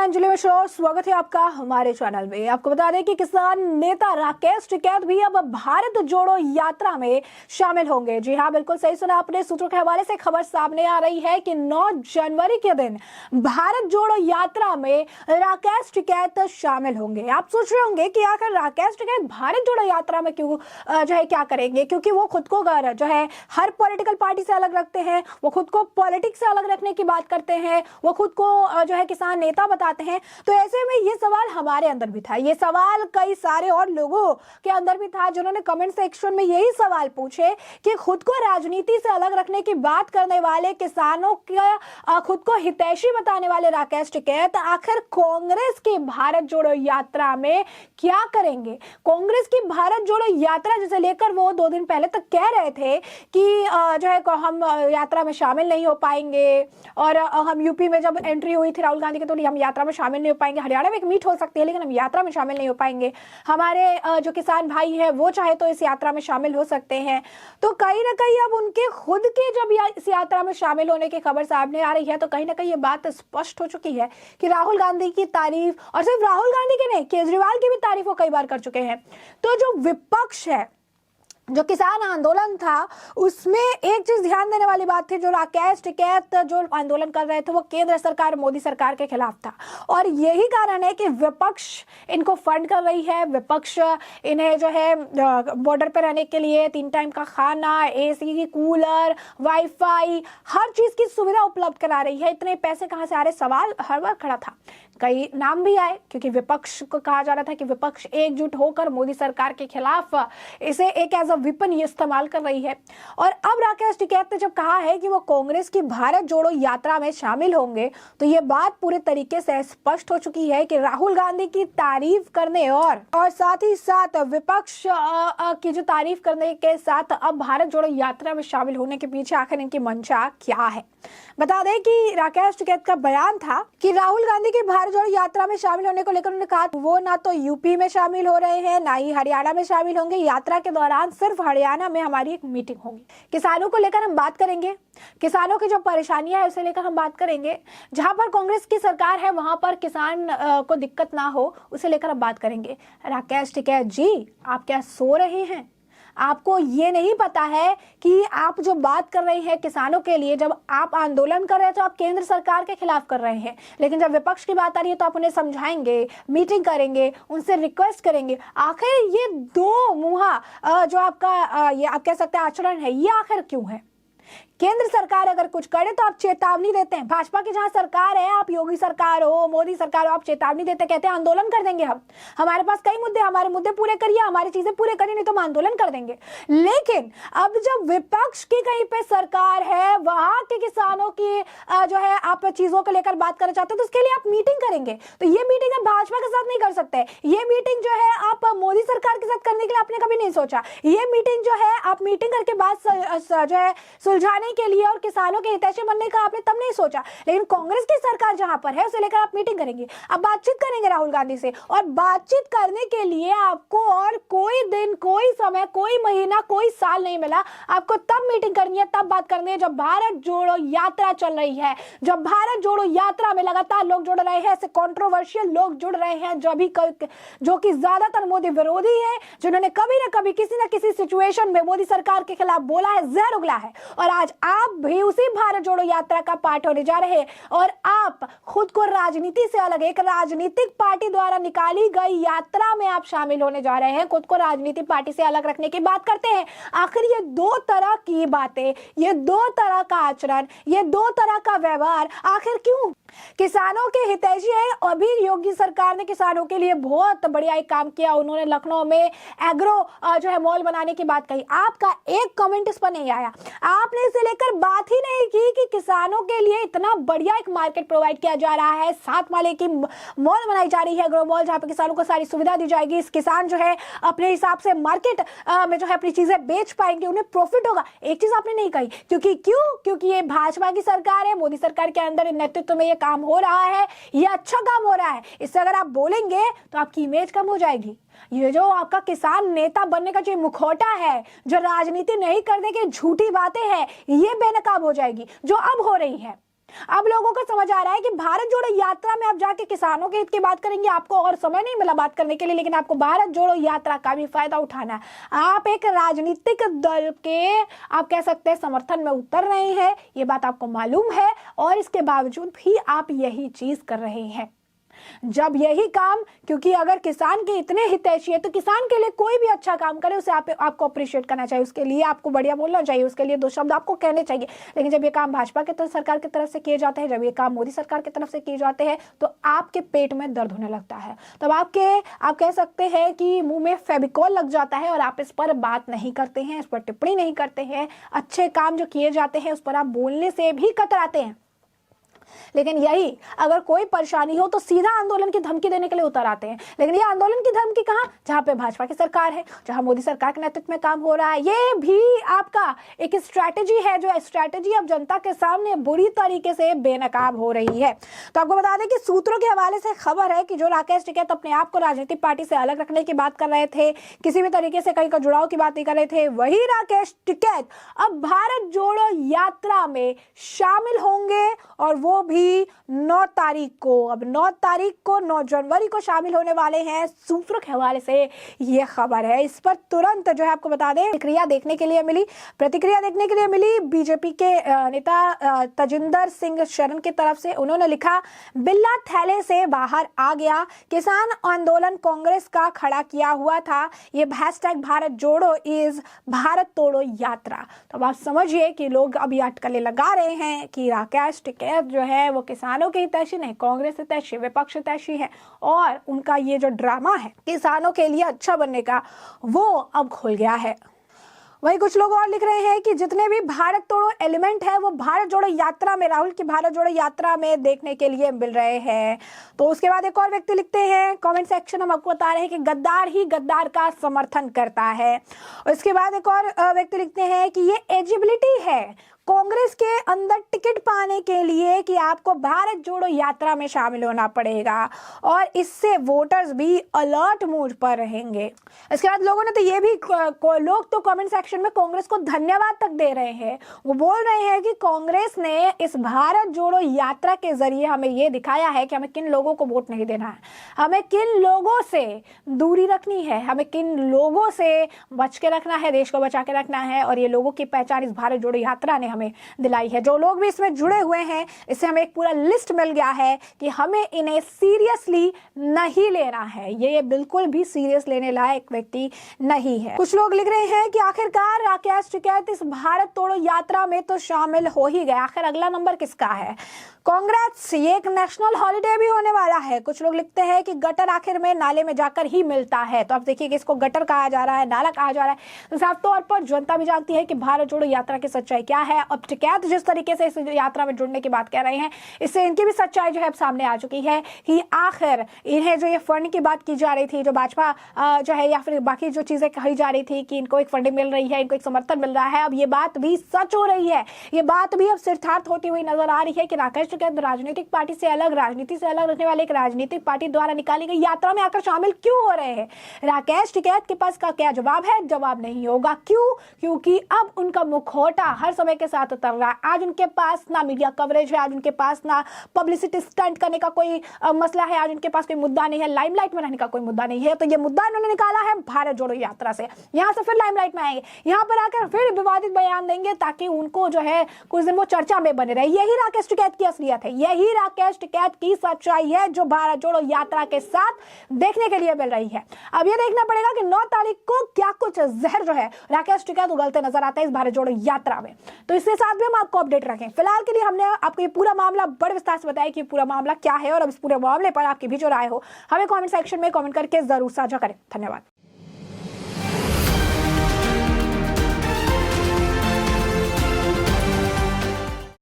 अंजलि मिश्रा, स्वागत है आपका हमारे चैनल में। आपको बता दें कि किसान नेता राकेश टिकैत भी अब भारत जोड़ो यात्रा में शामिल होंगे। जी हां, बिल्कुल सही सुना आपने। सूत्रों के हवाले से खबर सामने आ रही है कि 9 जनवरी के दिन भारत जोड़ो यात्रा में राकेश टिकैत शामिल होंगे। आप सोच रहे होंगे कि आखिर राकेश टिकैत भारत जोड़ो यात्रा में क्यों क्या करेंगे, क्योंकि वो खुद को हर पॉलिटिकल पार्टी से अलग रखते हैं, वो खुद को पॉलिटिक्स से अलग रखने की बात करते हैं, वो खुद को किसान नेता बताते हैं। तो ऐसे में ये सवाल हमारे अंदर भी था, ये सवाल कई सारे और लोगों के अंदर भी था, जिन्होंने कमेंट सेक्शन में यही सवाल पूछे कि खुद को राजनीति से अलग रखने की बात करने वाले, किसानों के खुद को हितैषी बताने वाले राकेश टिकैत आखिर कांग्रेस की भारत जोड़ो यात्रा में क्या करेंगे। कांग्रेस की भारत जोड़ो यात्रा जिसे लेकर वो 2 दिन पहले तक कह रहे थे कि हम यात्रा में शामिल नहीं हो पाएंगे, और हम यूपी में जब एंट्री हुई थी राहुल गांधी के, तो हम यात्रा में शामिल नहीं हो पाएंगे। हरियाणा में एक मीट हो सकती है, लेकिन हम यात्रा में शामिल नहीं हो पाएंगे। हमारे जो किसान भाई हैं वो चाहे तो इस यात्रा में शामिल हो सकते हैं। तो कहीं ना कहीं अब उनके खुद के जब इस यात्रा में शामिल होने की खबर सामने आ रही है, तो कहीं ना कहीं ये बात स्पष्ट हो चुकी है कि राहुल गांधी की तारीफ, और सिर्फ राहुल गांधी की नहीं, केजरीवाल की भी तारीफ वो कई बार कर चुके हैं। तो जो विपक्ष है, जो किसान आंदोलन था, उसमें एक चीज ध्यान देने वाली बात थी, जो राकेश टिकैत जो आंदोलन कर रहे थे वो केंद्र सरकार, मोदी सरकार के खिलाफ था। और यही कारण है कि विपक्ष इनको फंड कर रही है। विपक्ष इन्हें बॉर्डर पर रहने के लिए 3 टाइम का खाना, एसी, कूलर, वाईफाई, हर चीज की सुविधा उपलब्ध करा रही है। इतने पैसे कहां से आ रहे, सवाल हर बार खड़ा था। कई नाम भी आए, क्योंकि विपक्ष को कहा जा रहा था कि विपक्ष एकजुट होकर मोदी सरकार के खिलाफ इसे एक एज अ विपन ये इस्तेमाल कर रही है। और अब राकेश टिकैत ने जब कहा है कि वो कांग्रेस की भारत जोड़ो यात्रा में शामिल होंगे, तो ये बात पूरे तरीके से स्पष्ट हो चुकी है कि राहुल गांधी की तारीफ करने और साथ ही साथ विपक्ष की जो तारीफ करने के साथ अब भारत जोड़ो यात्रा में शामिल होने के पीछे आखिर इनकी मंशा क्या है। बता दें कि राकेश टिकैत का बयान था कि राहुल गांधी की भारत जोड़ो यात्रा में शामिल होने को लेकर उन्होंने कहा वो ना तो यूपी में शामिल हो रहे हैं, ना ही हरियाणा में शामिल होंगे। यात्रा के दौरान सिर्फ हरियाणा में हमारी एक मीटिंग होगी। किसानों को लेकर हम बात करेंगे, किसानों की जो परेशानियां है उसे लेकर हम बात करेंगे। जहां पर कांग्रेस की सरकार है वहां पर किसान को दिक्कत ना हो, उसे लेकर हम बात करेंगे। राकेश टिकैत जी, आप क्या सो रहे हैं? आपको ये नहीं पता है कि आप जो बात कर रहे हैं किसानों के लिए, जब आप आंदोलन कर रहे हैं तो आप केंद्र सरकार के खिलाफ कर रहे हैं, लेकिन जब विपक्ष की बात आ रही है तो आप उन्हें समझाएंगे, मीटिंग करेंगे, उनसे रिक्वेस्ट करेंगे। आखिर ये दो मुहा जो आपका ये आप कह सकते हैं आचरण है, ये आखिर क्यों है? केंद्र सरकार अगर कुछ करे तो आप चेतावनी देते हैं। भाजपा की जहां सरकार है, आप योगी सरकार हो, मोदी सरकार हो, आप चेतावनी देते, कहते हैं आंदोलन कर देंगे हम, हमारे पास कई मुद्दे, हमारे मुद्दे पूरे करिए, हमारी चीजें पूरे करिए, नहीं तो हम आंदोलन कर देंगे। लेकिन अब जब विपक्ष की कहीं पे सरकार है, वहां के किसानों की आप चीजों को लेकर बात करना चाहते हो, तो उसके लिए आप मीटिंग करेंगे। तो ये मीटिंग आप भाजपा के साथ नहीं कर सकते। ये मीटिंग जो है आप मोदी सरकार के साथ करने के लिए आपने कभी नहीं सोचा। ये मीटिंग जो है आप मीटिंग करके बात सुलझाने के लिए और किसानों के हितैषी बनने का आपने तब नहीं सोचा। लेकिन कांग्रेस की सरकार जहां पर है उसे लेकर आप मीटिंग करेंगे, आप बातचीत करेंगे राहुल गांधी से, और बातचीत करने के लिए आपको और कोई दिन, कोई समय, कोई महीना, कोई साल नहीं मिला। आपको तब मीटिंग करनी है, तब बात करनी है जब भारत जोड़ो यात्रा चल रही है, जब भारत जोड़ो यात्रा में लगातार लोग जुड़ रहे हैं, ऐसे कंट्रोवर्शियल लोग जुड़ रहे हैं जो कि ज्यादातर मोदी विरोधी है, जिन्होंने कभी ना कभी किसी ना किसी सिचुएशन में मोदी सरकार के खिलाफ बोला है, जहर उगला है। और आज आप भी उसी भारत जोड़ो यात्रा का पार्ट होने जा रहे हैं, और आप खुद को राजनीति से अलग, एक राजनीतिक पार्टी द्वारा निकाली गई यात्रा में आप शामिल होने जा रहे हैं, खुद को राजनीतिक पार्टी से अलग रखने की बात करते हैं। आखिर ये 2 तरह की बातें, ये 2 तरह का आचरण, ये 2 तरह का व्यवहार आखिर क्यों? किसानों के हितैषी है। अभी योगी सरकार ने किसानों के लिए बहुत बढ़िया एक काम किया, उन्होंने लखनऊ में एग्रो मॉल बनाने की बात कही। आपका एक कमेंट इस पर नहीं आया, आपने इसे लेकर बात ही नहीं की कि किसानों के लिए इतना बढ़िया एक मार्केट प्रोवाइड किया जा रहा है, 7 माले की मॉल बनाई जा रही है, एग्रो मॉल, जहां पर किसानों को सारी सुविधा दी जाएगी। इस किसान अपने हिसाब से मार्केट में अपनी चीजें बेच पाएंगे, उन्हें प्रॉफिट होगा। एक चीज आपने नहीं कही, क्योंकि ये भाजपा की सरकार है, मोदी सरकार के अंदर नेतृत्व में ये काम हो रहा है, ये अच्छा काम हो रहा है। इससे अगर आप बोलेंगे तो आपकी इमेज कम हो जाएगी। ये जो आपका किसान नेता बनने का जो मुखौटा है, जो राजनीति नहीं करने की झूठी बातें हैं, ये बेनकाब हो जाएगी, जो अब हो रही है। अब लोगों को समझ आ रहा है कि भारत जोड़ो यात्रा में आप जाके किसानों के हित की बात करेंगे, आपको और समय नहीं मिला बात करने के लिए, लेकिन आपको भारत जोड़ो यात्रा का भी फायदा उठाना है। आप एक राजनीतिक दल के आप कह सकते हैं समर्थन में उतर रहे हैं, ये बात आपको मालूम है, और इसके बावजूद भी आप यही चीज कर रहे हैं। जब यही काम, क्योंकि अगर किसान के इतने हितैषी है तो किसान के लिए कोई भी अच्छा काम करे उसे आपको अप्रिशिएट करना चाहिए, उसके लिए आपको बढ़िया बोलना चाहिए, उसके लिए दो शब्द आपको कहने चाहिए। लेकिन जब ये काम भाजपा के सरकार की तरफ से किए जाते हैं, जब ये काम मोदी सरकार की तरफ से किए जाते हैं, तो आपके पेट में दर्द होने लगता है। तब आप कह सकते हैं कि मुंह में फेविकॉल लग जाता है और आप इस पर बात नहीं करते हैं, इस पर टिप्पणी नहीं करते हैं, अच्छे काम जो किए जाते हैं उस पर आप बोलने से भी कतराते हैं। लेकिन यही अगर कोई परेशानी हो तो सीधा आंदोलन की धमकी देने के लिए उतर आते हैं। लेकिन ये आंदोलन की धमकी कहां, जहां पे भाजपा की सरकार है, जहां मोदी सरकार के नेतृत्व में काम हो रहा है। ये भी आपका एक स्ट्रैटेजी है, जो स्ट्रैटेजी अब जनता के सामने बुरी तरीके से बेनकाब हो रही है। तो आपको बता दें कि सूत्रों के हवाले से खबर है कि जो राकेश टिकैत अपने आप को राजनीतिक पार्टी से अलग रखने की बात कर रहे थे, किसी भी तरीके से कहीं का जुड़ाव की बात नहीं कर रहे थे, वही राकेश टिकैत अब भारत जोड़ो यात्रा में शामिल होंगे, और वो भी 9 तारीख को। अब 9 तारीख को 9 जनवरी को शामिल होने वाले हैं। सूत्रों के हवाले से ये खबर है। इस पर तुरंत जो है आपको बता दें प्रतिक्रिया देखने के लिए मिली बीजेपी के नेता तजिंदर सिंह शरण की तरफ से। उन्होंने लिखा, बिल्ला थैले से बाहर आ गया, किसान आंदोलन कांग्रेस का खड़ा किया हुआ था, ये हैशटैग भारत जोड़ो इज भारत तोड़ो यात्रा। तो अब आप समझिए कि लोग अभी अटकलें लगा रहे हैं कि राकेश टिकैत जो है वो किसानों के हितैषी नहीं, कांग्रेस हितैषी, विपक्ष हितैषी है, और उनका ये जो ड्रामा है किसानों के लिए अच्छा बनने का, वो अब खुल गया है। वही कुछ लोग और लिख रहे हैं कि जितने भी भारत तोड़ो एलिमेंट है वो भारत जोड़ो यात्रा में, राहुल की भारत जोड़ो यात्रा में देखने के लिए मिल रहे हैं। तो उसके बाद एक और व्यक्ति लिखते हैं, कमेंट सेक्शन हम आपको बता रहे हैं कि गद्दार ही गद्दार का समर्थन करता है। और इसके बाद एक और व्यक्ति लिखते हैं कि ये एलिजिबिलिटी है कांग्रेस के अंदर टिकट पाने के लिए कि आपको भारत जोड़ो यात्रा में शामिल होना पड़ेगा, और इससे वोटर्स भी अलर्ट मोड पर रहेंगे। इसके बाद लोगों ने तो ये भी लोग तो कमेंट सेक्शन में कांग्रेस को धन्यवाद तक दे रहे हैं। वो बोल रहे हैं कि कांग्रेस ने इस भारत जोड़ो यात्रा के जरिए हमें ये दिखाया है कि हमें किन लोगों को वोट नहीं देना है, हमें किन लोगों से दूरी रखनी है, हमें किन लोगों से बच के रखना है, देश को बचा के रखना है। और ये लोगों की पहचान इस भारत जोड़ो यात्रा ने हमें दिलाई है। जो लोग भी इसमें जुड़े हुए हैं, इससे हमें एक पूरा लिस्ट मिल गया है कि हमें इन्हें सीरियसली नहीं लेना है। ये बिल्कुल भी सीरियस लेने लायक व्यक्ति नहीं है। कुछ लोग लिख रहे हैं कि आखिरकार राकेश टिकैत इस भारत तोड़ो यात्रा में तो शामिल हो ही गए, आखिर अगला नंबर किसका है। कांग्रेस, ये एक नेशनल हॉलिडे भी होने वाला है। कुछ लोग लिखते हैं कि गटर आखिर में नाले में जाकर ही मिलता है। तो आप देखिए कि इसको गटर कहा जा रहा है, नाला कहा जा रहा है। तो साफ तौर पर जनता भी जानती है कि भारत जोड़ो यात्रा की सच्चाई क्या है। अब टिकैत जिस तरीके से इस यात्रा में जुड़ने की बात कह रहे हैं, इससे इनकी भी सच्चाई जो है अब सामने आ चुकी है कि आखिर इन्हें जो ये फंड की बात की जा रही थी, जो भाजपा जो है या फिर बाकी जो चीजें कही जा रही थी कि इनको एक फंडिंग मिल रही है, इनको एक समर्थन मिल रहा है, अब ये बात भी सच हो रही है। ये बात भी अब सिद्धार्थ होती हुई नजर आ रही है कि राकेश टिकैत राजनीतिक पार्टी से अलग, राजनीति से अलग रखने वाले एक राजनीतिक पार्टी द्वारा निकाली गई यात्रा में आकर शामिल क्यों हो रहे हैं। राकेश टिकैत के पास का क्या जवाब है? जवाब नहीं होगा। क्यों? क्योंकि अब उनका मुखौटा हर समय के साथ उतर रहा है। आज उनके पास ना मीडिया कवरेज है, आज उनके पास ना पब्लिसिटी स्टंट करने का कोई मसला है, आज उनके पास कोई मुद्दा नहीं है, लाइमलाइट में रहने का कोई मुद्दा नहीं है। तो ये मुद्दा इन्होंने निकाला है भारत जोड़ो यात्रा से, यहां से फिर लाइमलाइट में आएंगे, यहां पर आकर फिर विवादित बयान देंगे ताकि उनको जो है कुछ दिन वो चर्चा में बने रहे। यही राकेश टिकैत की असलियत है, यही राकेश टिकैत की सच्चाई है जो भारत जोड़ो यात्रा के साथ देखने के लिए मिल रही है। अब ये देखना पड़ेगा कि 9 तारीख को क्या कुछ जहर जो है राकेश टिकैत उगलते नजर आता है इस भारत जोड़ो यात्रा में। तो इसके साथ भी हम आपको अपडेट रखें। फिलहाल के लिए हमने आपको ये पूरा मामला बड़े विस्तार से बताया कि पूरा मामला क्या है, और अब इस पूरे मामले पर आपकी भी जो राय हो हमें कमेंट सेक्शन में कमेंट करके जरूर साझा करें। धन्यवाद।